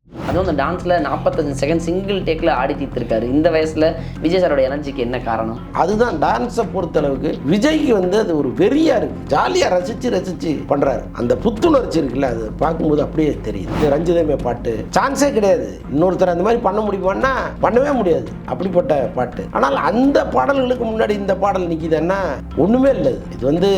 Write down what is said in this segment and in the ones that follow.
அதுவும் அந்த டான்ஸில் 45 செகண்ட் சிங்கிள் டேக்கில் ஆடி தீர்த்திருக்காரு. இந்த வயசில் விஜய் சாரோட எனர்ஜிக்கு என்ன காரணம்? அதுதான் டான்ஸை பொறுத்தளவுக்கு விஜய்க்கு வந்து அது ஒரு வெறியா இருக்கு, ஜாலியாக ரசிச்சு பண்ணுறாரு. அந்த புத்துணர்ச்சி இருக்குல்ல, அது பார்க்கும்போது அப்படியே தெரியுது. இந்த ரஞ்சிதமே பாட்டு சான்ஸே கிடையாது, இன்னொருத்தர் அந்த மாதிரி பண்ண முடியுமான்னா பண்ணவே முடியாது, அப்படிப்பட்ட பாட்டு. ஆனால் அந்த பாடல்களுக்கு முன்னாடி இந்த பாடல் நிற்கிதுன்னா ஒன்றுமே இல்லை. இது வந்து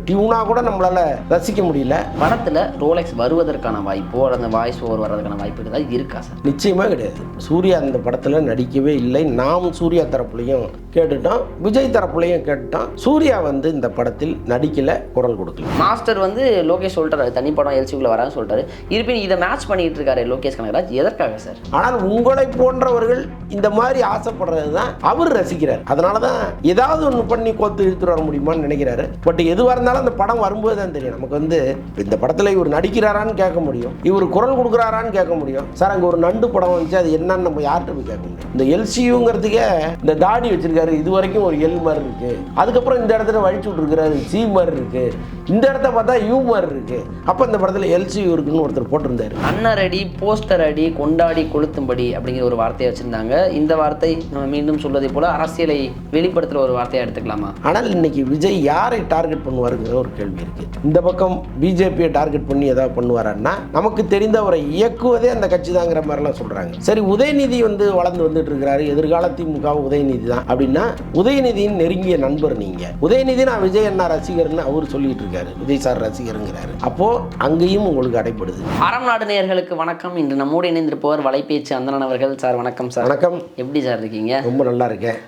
டியூனாக கூட நம்மளால ரசிக்க முடியல. படத்தில் ரோலெக்ஸ் வருவதற்கான வாய்ப்போ அந்த வாய்ஸ் ஓவர் வர்றதுக்கான வாய்ப்பு ஏதாவது இருக்கா சார்? நிச்சயமாக கிடையாது. சூர்யா அந்த படத்தில் நடிக்கவே இல்லை. நாம் சூர்யா தரப்புலையும் கேட்டுட்டோம், விஜய் தரப்புலையும் கேட்டுட்டோம். சூர்யா வந்து இந்த படத்தில் நடிக்கல, குரல் கொடுக்கல. மாஸ்டர் வந்து லோகேஷ் சொல்லிட்டாரு தனி படம் எல்சிக்குள்ள வரான்னு சொல்லிட்டாரு. இருப்பினும் இதை மேட்ச் பண்ணிட்டு இருக்காரு லோகேஷ் கனகராஜ். எதற்காக சார்? ஆனால் உங்களை போன்றவர்கள் இந்த மாதிரி ஆசைப்படுறது தான் அவர் ரசிக்கிறார். அதனால தான் ஏதாவது ஒன்று பண்ணி கோத்து இழுத்துட்டு வர முடியுமான்னு நினைக்கிறாரு. பட் எதுவாக இருந்தாலும் அந்த படம் வரும்போது தான் தெரியும் நமக்கு. வந்து இந்த படத்தில் இவர் நடிக்கிறாரான்னு கேட்க முடியும், இவர் குரல் கொடுக்குறாரான்னு கேட்க முடியும். சார் அங்கே ஒரு நண்டு படம் வந்துச்சு, அது என்னன்னு நம்ம யார்கிட்ட போய் கேட்க முடியும்? இந்த எல்சியூங்கிறதுக்கே இந்த தாடி வச்சிருக்காரு, இது வரைக்கும் ஒரு எல் மாதிரி இருக்கு. அதுக்கப்புறம் இந்த இடத்துல வழிச்சு விட்டுருக்காரு, சி மாதிரி இருக்கு. இந்த இடத்த பார்த்தா யூ மாதிரி இருக்கு. அப்போ இந்த படத்தில் எல்சியூ இருக்குன்னு ஒருத்தர் போட்டிருந்தாரு. அண்ணர் அடி, போஸ்டர் அடி, கொண்டாடி கொளுத்தும்படி அப்படிங்கிற ஒரு வார்த்தையை வச்சிருந்தாங்க. இந்த வார்த்தை நம்ம மீண்டும் சொல்வதை போல அரசியலை வெளிப்படுத்துகிற ஒரு வார்த்தையை எடுத்துக்கலாமா? ஆனால் இன்னைக்கு விஜய் யாரை டார்கெட் பண்ணுவாருங்கிற ஒரு கேள்வி இருக்கு. இந்த பக்கம் பிஜேபியை டார்கெட் பண்ணி ஏதாவது பண்ணுவாரான்னா நமக்கு தெரிந்த அவரை இயக்குவதே அந்த கட்சி தாங்கிற மாதிரிலாம் சொல்றாங்க. சரி, உதயநிதி வந்து வளர்ந்து வந்துட்டு இருக்கிறாரு, எதிர்கால திமுக உதயநிதி தான் அப்படின்னா உதயநிதியின் நெருங்கிய நண்பர் நீங்க. உதயநிதி நான் விஜய் அண்ணா ரசிகர்னு அவர் சொல்லிட்டு இருக்காரு, விஜய் சார் ரசிகருங்கிறாரு. அப்போ அங்கேயும் உங்களுக்கு அடைப்படுது. அறம் நாடு நேயர்களுக்கு வணக்கம். இன்று நம்மோடு இணைந்திருப்பவர் வலைபேச்சு அந்தணன் அவர்கள். சார் வணக்கம். சார் வணக்கம். எப்படி சார் இருக்கீங்க? ரொம்ப நல்லா இருக்கேன்.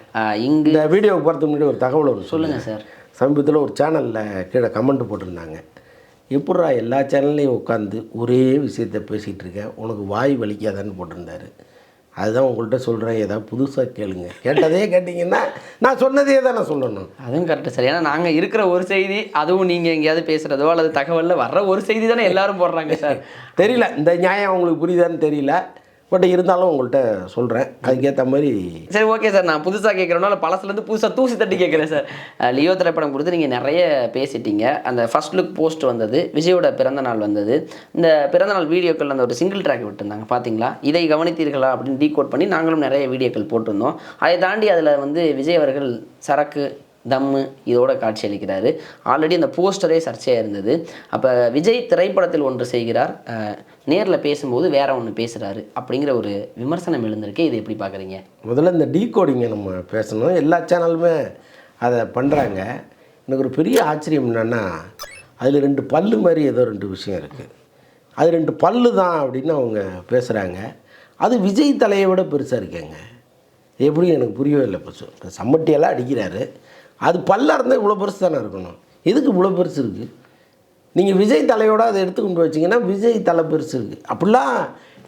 இங்கு இந்த வீடியோ போகிறதுக்கு முன்னாடி ஒரு தகவல் ஒன்று சொல்லுங்க சார். சமீபத்தில் ஒரு சேனலில் கீழே கமெண்ட் போட்டிருந்தாங்க, எப்படா எல்லா சேனல்லையும் உட்காந்து ஒரே விஷயத்தை பேசிகிட்டு இருக்கேன், உனக்கு வாய் வலிக்காதான்னு போட்டிருந்தாரு. அதுதான் உங்கள்கிட்ட சொல்கிறேன், ஏதாவது புதுசாக கேளுங்க. கேட்டதே கேட்டிங்கன்னா நான் சொன்னதே தான் நான் சொல்லணும். அதுவும் கரெக்டு சார். ஏன்னா நாங்கள் இருக்கிற ஒரு செய்தி, அதுவும் நீங்கள் எங்கேயாவது பேசுகிறதோ அல்லது தகவலில் வர்ற ஒரு செய்தி தானே எல்லாரும் போடுறாங்க சார். தெரியல, இந்த நியாயம் உங்களுக்கு புரியுதான்னு தெரியல. பட் இருந்தாலும் உங்கள்கிட்ட சொல்கிறேன், அதுக்கேற்ற மாதிரி. சரி, ஓகே சார். நான் புதுசாக கேட்குறேனால பழசுலேருந்து புதுசாக தூசி தட்டி கேட்குறேன் சார். லியோ திரைப்படம் கொடுத்து நீங்கள் நிறைய பேசிட்டீங்க. அந்த ஃபர்ஸ்ட் லுக் போஸ்ட் வந்தது, விஜயோட பிறந்த நாள் வந்தது. இந்த பிறந்தநாள் வீடியோக்கள் அந்த ஒரு சிங்கிள் ட்ராக் விட்டுருந்தாங்க, பார்த்தீங்களா? இதை கவனித்தீர்களா அப்படின்னு டீகோட் பண்ணி நாங்களும் நிறைய வீடியோக்கள் போட்டிருந்தோம். அதை தாண்டி அதில் வந்து விஜய் அவர்கள் சரக்கு தம்மு இதோட காட்சி அளிக்கிறாரு. ஆல்ரெடி அந்த போஸ்டரே சர்ச்சையாக இருந்தது. அப்போ விஜய் திரைப்படத்தில் ஒன்று செய்கிறார், நேரில் பேசும்போது வேற ஒன்று பேசுகிறாரு அப்படிங்கிற ஒரு விமர்சனம் எழுந்திருக்கு. இது எப்படி பார்க்குறீங்க? முதல்ல இந்த டீகோடிங்கை நம்ம பேசணும். எல்லா சேனலுமே அதை பண்ணுறாங்க. எனக்கு ஒரு பெரிய ஆச்சரியம் என்னென்னா, அதில் 2 பல்லு மாதிரி ஏதோ 2 விஷயம் இருக்குது. அது 2 பல்லு தான் அப்படின்னு அவங்க பேசுகிறாங்க. அது விஜய் தலையை விட பெருசாக இருக்கேங்க. எப்படி எனக்கு புரியவே இல்லை. இப்போ சம்மட்டியெல்லாம் அடிக்கிறாரு, அது பல்லாக இருந்தால் இவ்வளோ பெருசு தானே இருக்கணும். எதுக்கு இவ்வளோ பெருசு இருக்குது? நீங்கள் விஜய் தலையோட அதை எடுத்து கொண்டு வச்சிங்கன்னா விஜய் தலை பெருசு இருக்குது. அப்படிலாம்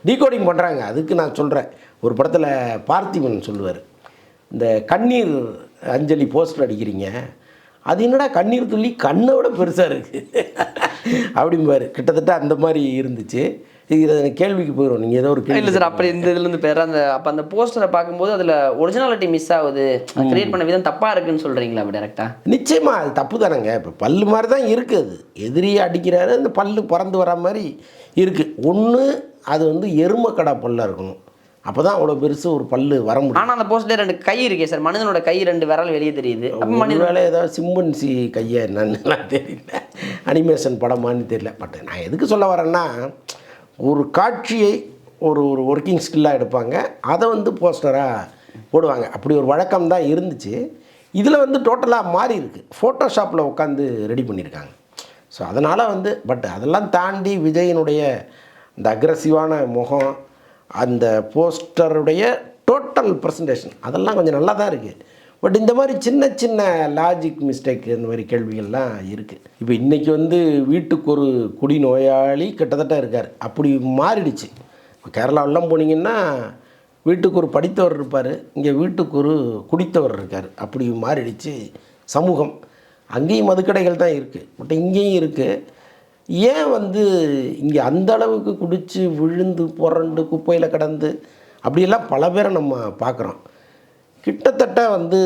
டீகோடிங் பண்ணுறாங்க. அதுக்கு நான் சொல்கிறேன், ஒரு படத்தில் பார்த்திபன் சொல்லுவார், இந்த கண்ணீர் அஞ்சலி போஸ்டர் அடிக்கிறீங்க, அது என்னடா கண்ணீர் துள்ளி கண்ணை விட பெருசாக இருக்குது அப்படிம்பாரு. கிட்டத்தட்ட அந்த மாதிரி இருந்துச்சு. இது கேள்விக்கு போயிடும். நீங்கள் ஏதோ ஒரு கேள்வி இல்லை சார். அப்படி இந்த இதுலேருந்து பேர் அந்த அப்போ அந்த போஸ்டரை பார்க்கும்போது அதில் ஒரிஜினாலிட்டி மிஸ் ஆகுது, கிரியேட் பண்ண விதம் தப்பாக இருக்குன்னு சொல்கிறீங்களா? அப்படி டேரெக்டாக நிச்சயமாக அது தப்பு தானேங்க. இப்போ பல்லு மாதிரி தான் இருக்குது, எதிரியை அடிக்கிறாரு, அந்த பல்லு பறந்து வர மாதிரி இருக்குது. ஒன்று அது வந்து எருமக்கடா பல்லாக இருக்கணும், அப்போ தான் அவ்வளோ பெருசு ஒரு பல்லு வர முடியும். ஆனால் அந்த போஸ்ட்லேயே 2 கை இருக்கே சார், மனிதனோட கை 2 விரல் வெளியே தெரியுது. அப்போ மனிதனால ஏதாவது சிம்பன்சி கையை என்னன்னு தெரியல, அனிமேஷன் படமானு தெரியல. பட் நான் எதுக்கு சொல்ல வரேன்னா, ஒரு காட்சியை ஒரு ஒர்க்கிங் ஸ்கில்லாக எடுப்பாங்க, அதை வந்து போஸ்டராக போடுவாங்க. அப்படி ஒரு வழக்கம் தான் இருந்துச்சு. இதில் வந்து டோட்டலாக மாறி இருக்குது, ஃபோட்டோஷாப்பில் உட்காந்து ரெடி பண்ணியிருக்காங்க. ஸோ அதனால் வந்து பட் அதெல்லாம் தாண்டி விஜயினுடைய இந்த அக்ரெசிவான முகம், அந்த போஸ்டருடைய டோட்டல் ப்ரெசன்டேஷன் அதெல்லாம் கொஞ்சம் நல்லா தான் இருக்குது. பட் இந்த மாதிரி சின்ன சின்ன லாஜிக் மிஸ்டேக் இந்த மாதிரி கேள்விகள்லாம் இருக்குது. இப்போ இன்றைக்கி வந்து வீட்டுக்கு ஒரு குடிநோயாளி கிட்டத்தட்ட இருக்கார், அப்படி மாறிடுச்சு. இப்போ கேரளாவெல்லாம் போனீங்கன்னா வீட்டுக்கு ஒரு படித்தவர் இருப்பார், இங்கே வீட்டுக்கு ஒரு குடித்தவர் இருக்கார், அப்படி மாறிடுச்சு சமூகம். அங்கேயும் மதுக்கடைகள் தான் இருக்குது, பட் இங்கேயும் இருக்குது. ஏன் வந்து இங்கே அந்த அளவுக்கு குடித்து விழுந்து புரண்டு குப்பையில் கிடந்து அப்படியெல்லாம் பல பேரை நம்ம பார்க்குறோம். கிட்டத்தட்ட வந்து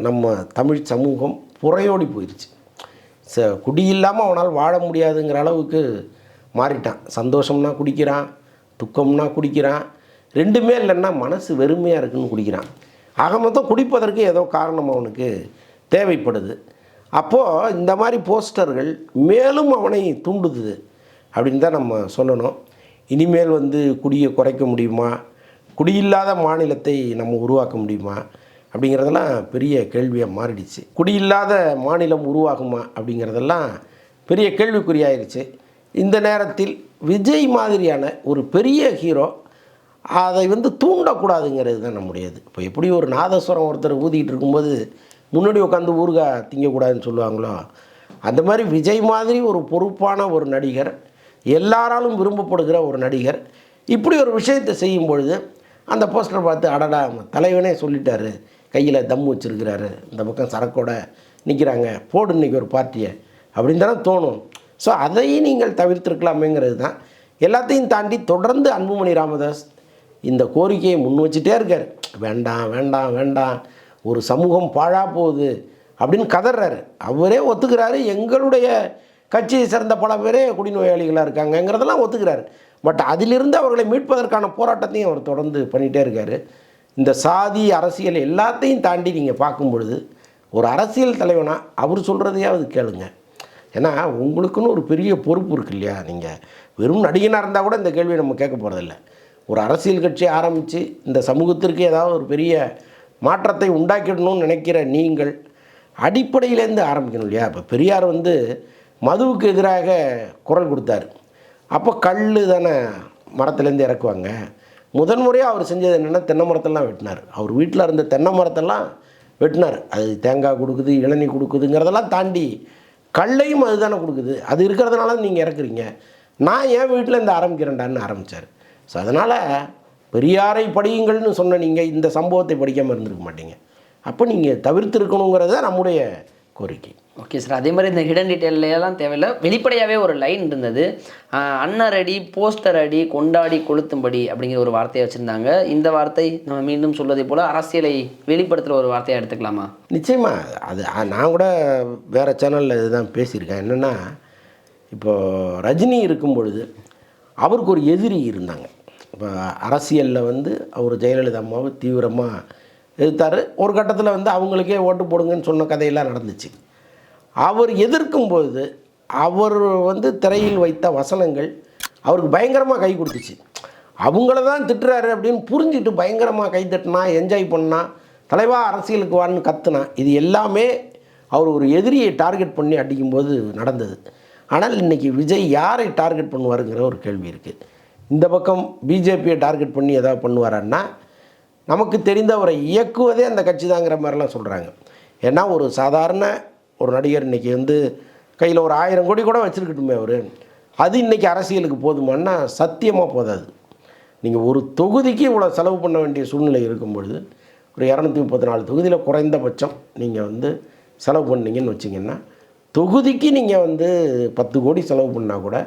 நம்ம தமிழ் சமூகம் புறையோடி போயிடுச்சு. குடி இல்லாமல் அவனால் வாழ முடியாதுங்கிற அளவுக்கு மாறிட்டான். சந்தோஷம்னா குடிக்கிறான், துக்கம்னா குடிக்கிறான், ரெண்டுமே இல்லைன்னா மனசு வெறுமையாக இருக்குன்னு குடிக்கிறான். ஆக மொத்தம் குடிப்பதற்கு ஏதோ காரணம் அவனுக்கு தேவைப்படுது. அப்போது இந்த மாதிரி போஸ்டர்கள் மேலும் அவனை தூண்டுது அப்படின்னு தான் நம்ம சொல்லணும். இனிமேல் வந்து குடியை குறைக்க முடியுமா, குடியில்லாத மாநிலத்தை நம்ம உருவாக்க முடியுமா அப்படிங்கிறதெல்லாம் பெரிய கேள்வியாக மாறிடுச்சு. குடியில்லாத மாநிலம் உருவாகுமா அப்படிங்கிறதெல்லாம் பெரிய கேள்விக்குறியாயிருச்சு. இந்த நேரத்தில் விஜய் மாதிரியான ஒரு பெரிய ஹீரோ அதை வந்து தூண்டக்கூடாதுங்கிறது தான் நம்முடையது. இப்போ எப்படி ஒரு நாதஸ்வரம் ஒருத்தர் ஊதிக்கிட்டு இருக்கும்போது முன்னாடி உட்காந்து ஊறுகாய் திங்கக்கூடாதுன்னு சொல்லுவாங்களோ, அந்த மாதிரி விஜய் மாதிரி ஒரு பொறுப்பான ஒரு நடிகர், எல்லாராலும் விரும்பப்படுகிற ஒரு நடிகர் இப்படி ஒரு விஷயத்தை செய்யும் பொழுது அந்த போஸ்டரை பார்த்து அடடா தலைவனே சொல்லிட்டாரு, கையில் தம் வச்சுருக்கிறாரு, இந்த பக்கம் சரக்கோட நிற்கிறாங்க, போடு இன்றைக்கி ஒரு பார்ட்டியை அப்படின்னு தானே தோணும். ஸோ அதையும் நீங்கள் தவிர்த்திருக்கலாமேங்கிறது தான். எல்லாத்தையும் தாண்டி தொடர்ந்து அன்புமணி ராமதாஸ் இந்த கோரிக்கையை முன் வச்சுட்டே இருக்கார். வேண்டாம் வேண்டாம் வேண்டாம், ஒரு சமூகம் பாழாக போகுது அப்படின்னு கதறாரு. அவரே ஒத்துக்கிறாரு, எங்களுடைய கட்சியை சேர்ந்த பல பேரே குடிநோயாளிகளாக இருக்காங்கங்கிறதெல்லாம் ஒத்துக்கிறாரு. பட் அதிலிருந்து அவர்களை மீட்பதற்கான போராட்டத்தையும் அவர் தொடர்ந்து பண்ணிகிட்டே இருக்கார். இந்த சாதி அரசியல் எல்லாத்தையும் தாண்டி நீங்கள் பார்க்கும் பொழுது ஒரு அரசியல் தலைவனாக அவர் சொல்கிறதையாவது கேளுங்க. ஏன்னா உங்களுக்குன்னு ஒரு பெரிய பொறுப்பு இருக்கு இல்லையா. நீங்கள் வெறும் நடிகனாக இருந்தால் கூட இந்த கேள்வியை நம்ம கேட்க போகிறதில்ல. ஒரு அரசியல் கட்சி ஆரம்பித்து இந்த சமூகத்திற்கு ஏதாவது ஒரு பெரிய மாற்றத்தை உண்டாக்கிடணும்னு நினைக்கிற நீங்கள் அடிப்படையிலேருந்து ஆரம்பிக்கணும் இல்லையா. இப்போ பெரியார் வந்து மதுவுக்கு எதிராக குரல் கொடுத்தாரு. அப்போ கல் தானே மரத்துலேருந்து இறக்குவாங்க. முதன்முறையாக அவர் செஞ்சது என்னென்னா தென்னை மரத்தெல்லாம் வெட்டினார். அவர் வீட்டில் இருந்த தென்னை மரத்தெல்லாம் வெட்டினார். அது தேங்காய் கொடுக்குது, இளநீ கொடுக்குதுங்கிறதெல்லாம் தாண்டி கல்லையும் அது தானே கொடுக்குது. அது இருக்கிறதுனால நீங்கள் இறக்குறீங்க, நான் என் வீட்டில் இந்த ஆரம்பிக்கிறேன்டான்னு ஆரம்பித்தார். ஸோ அதனால் பெரியாரை படியுங்கள்னு சொன்ன நீங்கள் இந்த சம்பவத்தை படிக்காமல் இருந்திருக்க மாட்டீங்க. அப்போ நீங்கள் தவிர்த்திருக்கணுங்கிறது தான் நம்முடைய கோரிக்கை. ஓகே சார், அதே மாதிரி இந்த ஹிடன் டீட்டெயிலெல்லாம் தேவையில்லை, வெளிப்படையாகவே ஒரு லைன் இருந்தது. அண்ணர் அடி போஸ்டர் அடி கொண்டாடி கொளுத்தும்படி அப்படிங்கிற ஒரு வார்த்தையை வச்சுருந்தாங்க. இந்த வார்த்தை நம்ம மீண்டும் சொல்வதை போல் அரசியலை வெளிப்படுத்துகிற ஒரு வார்த்தையாக எடுத்துக்கலாமா? நிச்சயமாக. அது நான் கூட வேறு சேனலில் இதுதான் பேசியிருக்கேன். என்னென்னா, இப்போது ரஜினி இருக்கும் பொழுது அவருக்கு ஒரு எதிரி இருந்தாங்க. இப்போ அரசியலில் வந்து அவர் ஜெயலலிதா அம்மாவை தீவிரமாக எதிர்த்தார். ஒரு கட்டத்தில் வந்து அவங்களுக்கே ஓட்டு போடுங்கன்னு சொன்ன கதையெல்லாம் நடந்துச்சு. அவர் எதிர்க்கும்போது அவர் வந்து திரையில் வைத்த வசனங்கள் அவருக்கு பயங்கரமாக கை கொடுத்துச்சு. அவங்கள தான் திட்டுறாரு அப்படின்னு புரிஞ்சுட்டு பயங்கரமாக கை தட்டினா, என்ஜாய் பண்ணா, தலைவா அரசியலுக்கு வான்னு கத்துனா. இது எல்லாமே அவர் ஒரு எதிரியை டார்கெட் பண்ணி அடிக்கும்போது நடந்தது. ஆனால் இன்றைக்கி விஜய் யாரை டார்கெட் பண்ணுவாருங்கிற ஒரு கேள்வி இருக்குது. இந்த பக்கம் பிஜேபியை டார்கெட் பண்ணி எதாவது பண்ணுவாரான்னா, நமக்கு தெரிந்தவரை இயக்குவதே அந்த கட்சி தாங்கிற மாதிரிலாம் சொல்கிறாங்க. ஏன்னா ஒரு சாதாரண ஒரு நடிகர் இன்றைக்கி வந்து கையில் ஒரு 1000 கோடி கூட வச்சுருக்கட்டுமே அவர், அது இன்றைக்கி அரசியலுக்கு போதுமானா சத்தியமாக போதாது. நீங்கள் ஒரு தொகுதிக்கு இவ்வளோ செலவு பண்ண வேண்டிய சூழ்நிலை இருக்கும்பொழுது ஒரு 234 தொகுதியில் குறைந்தபட்சம் நீங்கள் வந்து செலவு பண்ணிங்கன்னு வச்சிங்கன்னா, தொகுதிக்கு நீங்கள் வந்து 10 கோடி செலவு பண்ணால் கூட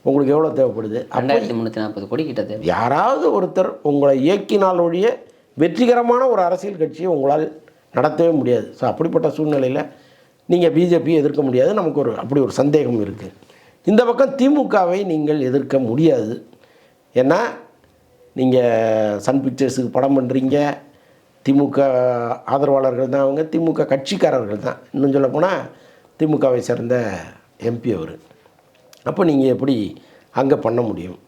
உங்களுக்கு எவ்வளோ தேவைப்படுது? 2340 கோடி கிட்ட தேவை. யாராவது ஒருத்தர் உங்களை இயக்கினால் ஒழிய வெற்றிகரமான ஒரு அரசியல் கட்சியை உங்களால் நடத்தவே முடியாது. ஸோ அப்படிப்பட்ட சூழ்நிலையில் நீங்கள் பிஜேபியை எதிர்க்க முடியாது. நமக்கு அப்படி ஒரு சந்தேகம் இருக்குது. இந்த பக்கம் திமுகவை நீங்கள் எதிர்க்க முடியாது. ஏன்னா நீங்கள் சன் பிக்சர்ஸுக்கு படம் பண்ணுறீங்க, திமுக ஆதரவாளர்கள் தான் அவங்க, திமுக கட்சிக்காரர்கள் தான். இன்னும் சொல்லப்போனால் திமுகவை சேர்ந்த எம்பி அவர். அப்போ நீங்கள் எப்படி அங்கே பண்ண முடியும்?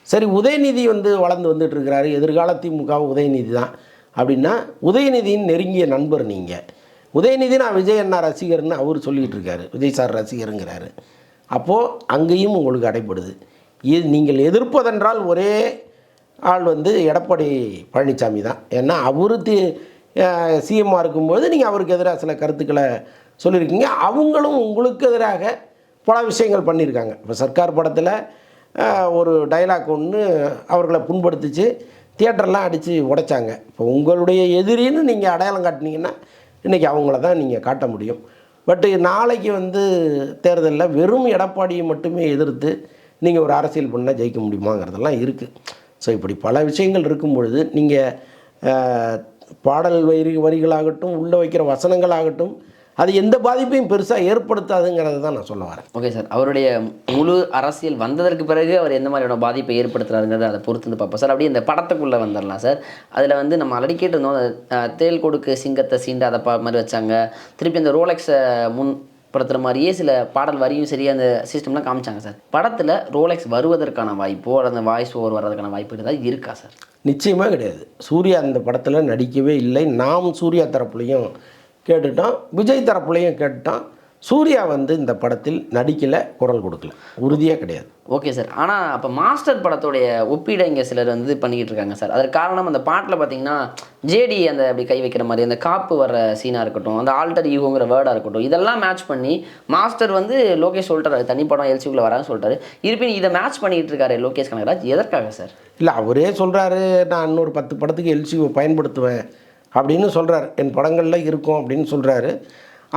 சரி, உதயநிதி வந்து வளர்ந்து வந்துட்டுருக்கிறாரு, எதிர்கால திமுக உதயநிதி தான் அப்படின்னா, உதயநிதியின் நெருங்கிய நண்பர் நீங்கள். உதயநிதி நான் விஜய் அண்ணா ரசிகர்னு அவர் சொல்லிகிட்டு இருக்காரு, விஜய் சார் ரசிகருங்கிறாரு. அப்போது அங்கேயும் உங்களுக்கு அடைப்படுது. நீங்கள் எதிர்ப்பதென்றால் ஒரே ஆள் வந்து எடப்பாடி பழனிசாமி தான். ஏன்னா அவர் சிஎம்மாக இருக்கும்போது நீங்கள் அவருக்கு எதிராக சில கருத்துக்களை சொல்லியிருக்கீங்க. அவங்களும் உங்களுக்கு எதிராக பல விஷயங்கள் பண்ணியிருக்காங்க. இப்போ சர்க்கார் படத்தில் ஒரு டைலாக் ஒன்று அவர்களை புண்படுத்திச்சு, தியேட்டர்லாம் அடித்து உடைச்சாங்க. இப்போ உங்களுடைய எதிரின்னு நீங்கள் அடையாளம் காட்டினீங்கன்னா இன்றைக்கி அவங்கள தான் நீங்கள் காட்ட முடியும். பட்டு நாளைக்கு வந்து தேர்தலில் வெறும் எடப்பாடியை மட்டுமே எதிர்த்து நீங்கள் ஒரு அரசியல் பண்ணால் ஜெயிக்க முடியுமாங்கிறதெல்லாம் இருக்குது. ஸோ இப்படி பல விஷயங்கள் இருக்கும் பொழுது நீங்கள் பாடல் வரிகளாகட்டும், உள்ளே வைக்கிற வசனங்களாகட்டும், அது எந்த பாதிப்பையும் பெருசாக ஏற்படுத்தாதுங்கிறத தான் நான் சொல்ல வரேன். ஓகே சார், அவருடைய முழு அரசியல் வந்ததற்கு பிறகு அவர் எந்த மாதிரியான பாதிப்பை ஏற்படுத்துறாருங்கிறத அதை பொறுத்து வந்து பார்ப்போம் சார். அப்படியே இந்த படத்துக்குள்ளே வந்துடலாம் சார். அதில் வந்து நம்ம ஆல்ரெடி கேட்டிருந்தோம், தேல் கொடுக்கு சிங்கத்தை சீண்டாத மாதிரி வச்சாங்க. திருப்பி அந்த ரோலெக்ஸை முன்படுத்துகிற மாதிரியே சில பாடல் வரியும் சரி அந்த சிஸ்டம்லாம் காமிச்சாங்க சார். படத்தில் ரோலெக்ஸ் வருவதற்கான வாய்ப்போ அந்த வாய்ஸ் ஓவர் வர்றதுக்கான வாய்ப்பு ஏதாவது இருக்கா சார்? நிச்சயமாக கிடையாது. சூர்யா அந்த படத்தில் நடிக்கவே இல்லை. நாம் சூர்யா தரப்புலையும் கேட்டுட்டோம், விஜய் தரப்புலையும் கேட்டுட்டோம். சூர்யா வந்து இந்த படத்தில் நடிக்கலை, குரல் கொடுக்கல, உறுதியாக கிடையாது. Okay sir. ஆனால் அப்போ மாஸ்டர் படத்துடைய ஒப்பீடை இங்கே சிலர் வந்து பண்ணிக்கிட்டு இருக்காங்க சார். அதற்கு காரணம் அந்த பாட்டில் பார்த்தீங்கன்னா ஜேடி அந்த அப்படி கை வைக்கிற மாதிரி அந்த காப்பு வர சீனாக இருக்கட்டும், அந்த ஆல்டர் ஈகோங்கிற வேர்டாக இருக்கட்டும், இதெல்லாம் மேட்ச் பண்ணி மாஸ்டர் வந்து லோகேஷ் சொல்லிட்டாரு தனி படம் எல்சிக்குள்ளே வரான்னு சொல்லிட்டாரு. இருப்பினும் இதை மேட்ச் பண்ணிக்கிட்டு இருக்காரு லோகேஷ் கனகராஜ். எதற்காக சார்? இல்லை, அவரே சொல்கிறாரு நான் இன்னொரு 10 படத்துக்கு எல்சியை பயன்படுத்துவேன் அப்படின்னு சொல்கிறார். என் படங்களில் இருக்கும் அப்படின்னு சொல்கிறாரு.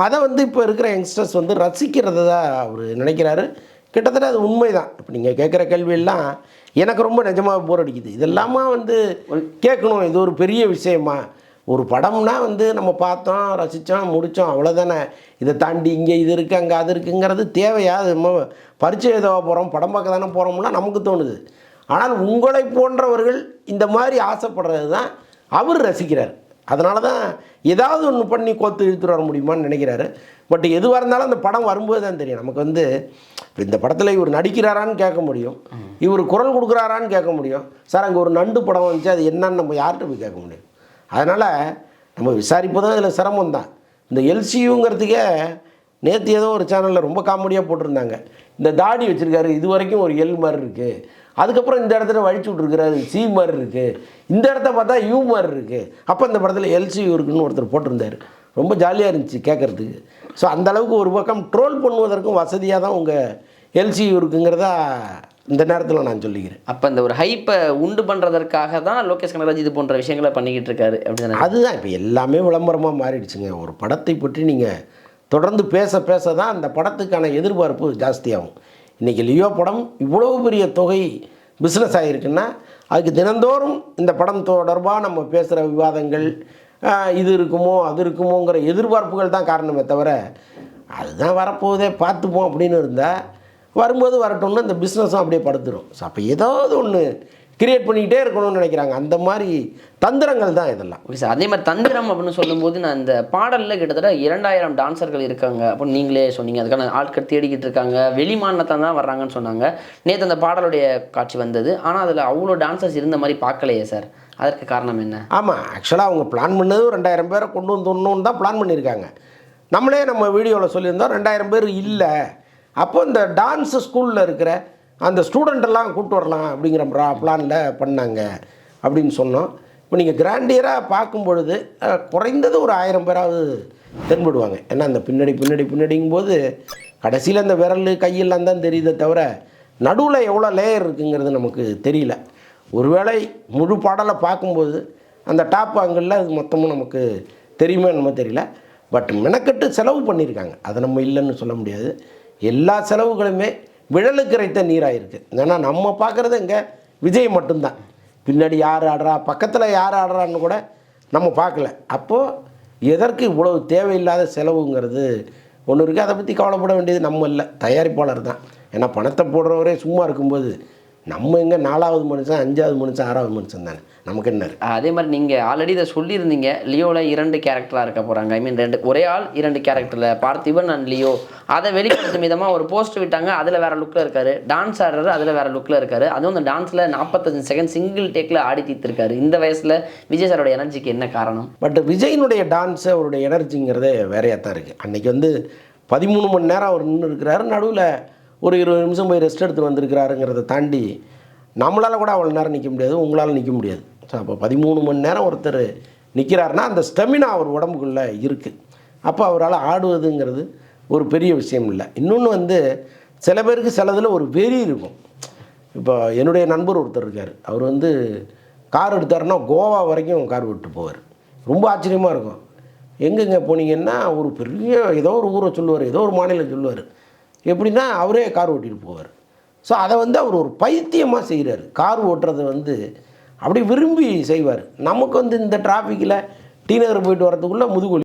அதை வந்து இப்போ இருக்கிற யங்ஸ்டர்ஸ் வந்து ரசிக்கிறத தான் அவர் நினைக்கிறாரு. கிட்டத்தட்ட அது உண்மை தான். இப்போ நீங்கள் கேட்குற கேள்வியெல்லாம் எனக்கு ரொம்ப நிஜமாக போர் அடிக்குது. இதெல்லாமா வந்து கேட்கணும், இது ஒரு பெரிய விஷயமா? ஒரு படம்னா வந்து நம்ம பார்த்தோம், ரசித்தோம், முடித்தோம், அவ்வளோதானே. இதை தாண்டி இங்கே இது இருக்குது அங்கே அது இருக்குங்கிறது தேவையா? அது நம்ம பரிச்சை எழுத போகிறோம், படம் பார்க்க தானே போகிறோம்னா நமக்கு தோணுது. ஆனால் உங்களை போன்றவர்கள் இந்த மாதிரி ஆசைப்படுறது தான் அவர் ரசிக்கிறார். அதனால தான் ஏதாவது ஒன்று பண்ணி கோத்து இழுத்துட்டு வர முடியுமான்னு நினைக்கிறாரு. பட் எதுவாக இருந்தாலும் அந்த படம் வரும்போது தான் தெரியும் நமக்கு. வந்து இந்த படத்தில் இவர் நடிக்கிறாரான்னு கேட்க முடியும், இவர் குரல் கொடுக்குறாரான்னு கேட்க முடியும். சார் அங்கே ஒரு நண்டு படம் வந்துச்சு, அது என்னன்னு நம்ம யார்கிட்ட போய் கேட்க முடியும்? அதனால் நம்ம விசாரிப்பதும் அதில் சிரமம் தான். இந்த எல்சியூங்கிறதுக்கே நேற்று ஏதோ ஒரு சேனலில் ரொம்ப காமெடியாக போட்டிருந்தாங்க. இந்த தாடி வச்சுருக்காரு, இது வரைக்கும் ஒரு எல் மாதிரி இருக்குது, அதுக்கப்புறம் இந்த இடத்துல வழிச்சு விட்ருக்கிறாரு சி மாதிரி இருக்குது, இந்த இடத்த பார்த்தா யூ மாதிரி இருக்குது, அப்போ இந்த படத்தில் எல்சியூ இருக்குன்னு ஒருத்தர் போட்டிருந்தார். ரொம்ப ஜாலியாக இருந்துச்சு கேட்குறதுக்கு. ஸோ அந்தளவுக்கு ஒரு பக்கம் ட்ரோல் பண்ணுவதற்கும் வசதியாக தான் உங்கள் எல்சியூ இருக்குங்கிறதா இந்த நேரத்தில் நான் சொல்லிக்கிறேன். அப்போ இந்த ஒரு ஹைப்பை உண்டு பண்ணுறதற்காக தான் லோகேஷ் கனகராஜ் இது போன்ற விஷயங்களை பண்ணிக்கிட்டு இருக்காரு அப்படின்னு. அதுதான் இப்போ எல்லாமே விளம்பரமாக மாறிடுச்சுங்க. ஒரு படத்தை பற்றி நீங்கள் தொடர்ந்து பேச பேச தான் அந்த படத்துக்கான எதிர்பார்ப்பு ஜாஸ்தியாகும். இன்றைக்கி லியோ படம் இவ்வளோ பெரிய தொகை பிஸ்னஸ் ஆகிருக்குன்னா அதுக்கு தினந்தோறும் இந்த படம் தொடர்பாக நம்ம பேசுகிற விவாதங்கள், இது இருக்குமோ அது இருக்குமோங்கிற எதிர்பார்ப்புகள் தான் காரணமே தவிர அதுதான் வரப்போதே பார்த்துப்போம் அப்படின்னு இருந்தால் வரும்போது வரட்டும்னு இந்த பிஸ்னஸும் அப்படியே படுத்துடும். ஸோ அப்போ ஏதாவது ஒன்று கிரியேட் பண்ணிக்கிட்டே இருக்கணும்னு நினைக்கிறாங்க. அந்த மாதிரி தந்திரங்கள் தான் இதெல்லாம். Okay sir. அதே மாதிரி தந்திரம் அப்படின்னு சொல்லும்போது நான் இந்த பாடலில் கிட்டத்தட்ட 2000 டான்சர்கள் இருக்காங்க அப்படின்னு நீங்களே சொன்னீங்க. அதுக்கான ஆட்கள் தேடிக்கிட்டு இருக்காங்க, வெளி மாநிலத்தை தான் வர்றாங்கன்னு சொன்னாங்க. நேற்று அந்த பாடலுடைய காட்சி வந்தது, ஆனால் அதில் அவ்வளோ டான்சர்ஸ் இருந்த மாதிரி பார்க்கலையே சார். அதற்கு காரணம் என்ன? ஆமாம், ஆக்சுவலாக அவங்க பிளான் பண்ணது 2000 பேரை கொண்டு வந்துடணுன்னு தான் பிளான் பண்ணியிருக்காங்க. நம்மளே நம்ம வீடியோவில் சொல்லியிருந்தோம் 2000 பேர் இல்லை. அப்போ இந்த டான்ஸு ஸ்கூலில் இருக்கிற அந்த ஸ்டூடெண்ட்டெல்லாம் கூப்பிட்டு வரலாம் அப்படிங்கிற பிளானில் பண்ணாங்க அப்படின்னு சொன்னோம். இப்போ நீங்கள் கிராண்டியராக பார்க்கும் பொழுது குறைந்தது ஒரு 1000 பேராவது தென்படுவாங்க. ஏன்னா அந்த பின்னாடிங்கும்போது கடைசியில் அந்த விரல் கையெல்லாம் தான் தெரியுதே தவிர நடுவில் எவ்வளோ லேயர் இருக்குங்கிறது நமக்கு தெரியல. ஒருவேளை முழு பாடலை பார்க்கும்போது அந்த டாப் ஆங்கிளில் அது மொத்தமும் நமக்கு தெரியுமே என்னமோ தெரியல. பட் மெனக்கட்டு செலவு பண்ணியிருக்காங்க, அதை நம்ம இல்லைன்னு சொல்ல முடியாது. எல்லா செலவுகளுமே விழலுக்கு இறைத்த நீராக இருக்குது. ஏன்னா நம்ம பார்க்குறது இங்கே விஜய் மட்டும்தான். பின்னாடி யார் ஆடுறா, பக்கத்தில் யார் ஆடுறான்னு கூட நம்ம பார்க்கல. அப்போது எதற்கு இவ்வளவு தேவையில்லாத செலவுங்கிறது ஒன்று இருக்குது. அதை பற்றி கவலைப்பட வேண்டியது நம்ம இல்லை, தயாரிப்பாளர் தான். ஏன்னா பணத்தை போடுறவரே சும்மா இருக்கும்போது நம்ம எங்கே 4வது மனுஷன் 5வது மனுஷன் 6வது மனுஷன் தானே, நமக்கு என்ன. அதே மாதிரி நீங்கள் ஆல்ரெடி இதை சொல்லியிருந்தீங்க, லியோவில் 2 கேரக்டராக இருக்க போகிறாங்க. ஐ மீன் 2 ஒரே ஆள் 2 கேரக்டரில், பார்த்திபன் அண்ட் லியோ. அதை வெளிப்படுத்தும் விதமாக ஒரு போஸ்ட் விட்டாங்க, அதில் வேறு லுக்கில் இருக்கார். டான்ஸ் ஆடுறாரு, அதில் வேறு லுக்கில் இருக்கார். அதுவும் அந்த டான்ஸில் 45 செகண்ட் சிங்கிள் டேக்கில் ஆடி தீர்த்திருக்காரு. இந்த வயசில் விஜய் சாரோட எனர்ஜிக்கு என்ன காரணம்? பட் விஜயினுடைய டான்ஸு அவருடைய எனர்ஜிங்கிறதே வேறையாக தான் இருக்குது. அன்றைக்கி வந்து 13 மணி நேரம் அவர் நின்று இருக்கிறாரு, நடுவில் ஒரு 20 நிமிஷம் போய் ரெஸ்ட் எடுத்து வந்திருக்கிறாருங்கிறத தாண்டி நம்மளால் கூட அவ்வளோ நேரம் நிற்க முடியாது, உங்களால் நிற்க முடியாது. ஸோ அப்போ 13 மணி நேரம் ஒருத்தர் நிற்கிறாருன்னா அந்த ஸ்டெமினா அவர் உடம்புக்குள்ளே இருக்குது. அப்போ அவரால் ஆடுவதுங்கிறது ஒரு பெரிய விஷயம் இல்லை. இன்னொன்று வந்து சில பேருக்கு சிலதில் ஒரு வெறி இருக்கும். இப்போ என்னுடைய நண்பர் ஒருத்தர் இருக்கார், அவர் வந்து கார் எடுத்தாருன்னா கோவா வரைக்கும் கார் விட்டு போவார். ரொம்ப ஆச்சரியமாக இருக்கும். எங்கெங்கே போனீங்கன்னா ஒரு பெரிய ஏதோ ஒரு ஊரை சொல்லுவார், ஏதோ ஒரு மாநிலம் சொல்லுவார். எப்படின்னா அவரே கார் ஓட்டிகிட்டு போவார். ஸோ அதை வந்து அவர் ஒரு பைத்தியமாக செய்கிறார். கார் ஓட்டுறதை வந்து அப்படி விரும்பி செய்வார். நமக்கு வந்து இந்த டிராஃபிக்கில் டி நகர் போயிட்டு வரதுக்குள்ளே முதுகு